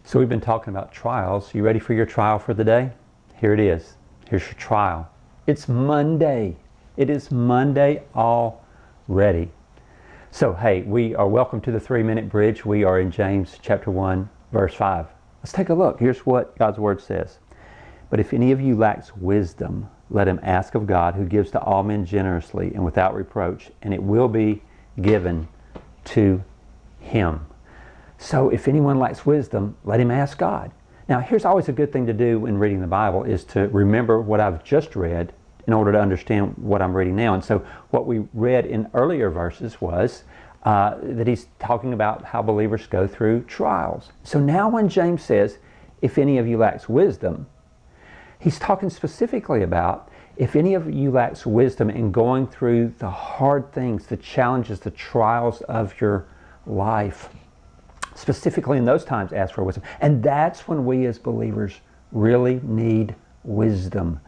So we've been talking about trials. You ready for your trial for the day? Here it is. Here's your trial. It's Monday. It is Monday already. So hey, we are welcome to the 3-Minute Bridge. We are in James chapter 1, verse 5. Let's take a look. Here's what God's Word says. But if any of you lacks wisdom, let him ask of God, who gives to all men generously and without reproach, and it will be given to him. So if anyone lacks wisdom, let him ask God. Now, here's always a good thing to do when reading the Bible is to remember what I've just read in order to understand what I'm reading now. And so what we read in earlier verses was that he's talking about how believers go through trials. So now when James says, if any of you lacks wisdom, he's talking specifically about if any of you lacks wisdom in going through the hard things, the challenges, the trials of your life. Specifically in those times, ask for wisdom. And that's when we as believers really need wisdom.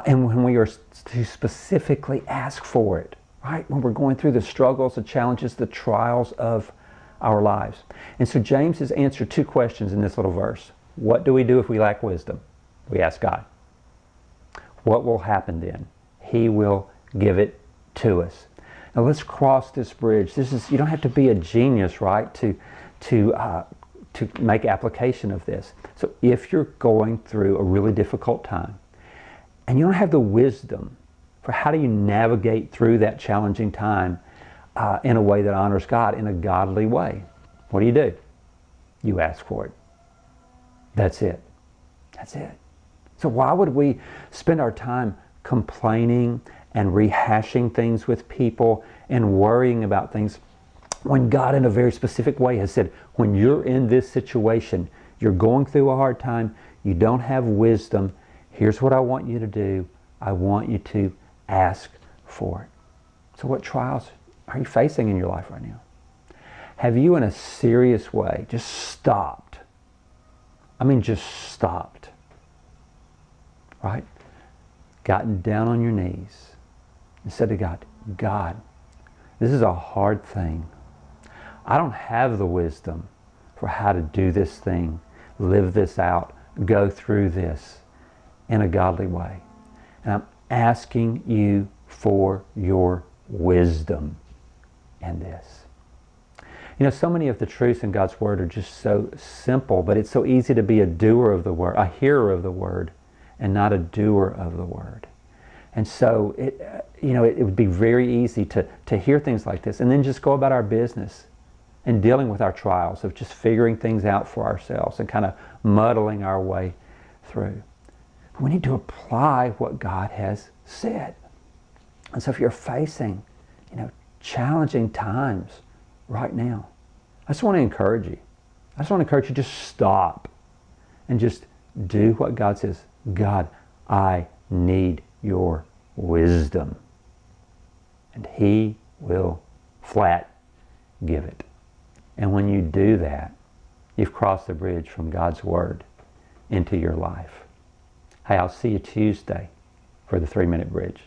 And when we are to specifically ask for it, right? When we're going through the struggles, the challenges, the trials of our lives. And so James has answered 2 questions in this little verse. What do we do if we lack wisdom? We ask God. What will happen then? He will give it to us. Now let's cross this bridge. You don't have to be a genius, right, to make application of this. So if you're going through a really difficult time and you don't have the wisdom for how do you navigate through that challenging time in a way that honors God, in a godly way, what do? You ask for it. That's it. That's it. So why would we spend our time complaining and rehashing things with people and worrying about things when God in a very specific way has said, when you're in this situation, you're going through a hard time, you don't have wisdom, here's what I want you to do. I want you to ask for it. So what trials are you facing in your life right now? Have you in a serious way just stopped? I mean, just stopped. Right? Gotten down on your knees and said to God, God, this is a hard thing. I don't have the wisdom for how to do this thing, live this out, go through this in a godly way. And I'm asking you for your wisdom in this. You know, so many of the truths in God's Word are just so simple, but it's so easy to be a doer of the Word, a hearer of the Word, and not a doer of the Word. And so, it would be very easy to hear things like this and then just go about our business and dealing with our trials of just figuring things out for ourselves and kind of muddling our way through. We need to apply what God has said. And so if you're facing, challenging times right now, I just want to encourage you. I just want to encourage you to just stop and just do what God says. God, I need your wisdom. And He will flat give it. And when you do that, you've crossed the bridge from God's Word into your life. Hey, I'll see you Tuesday for the 3-Minute Bridge.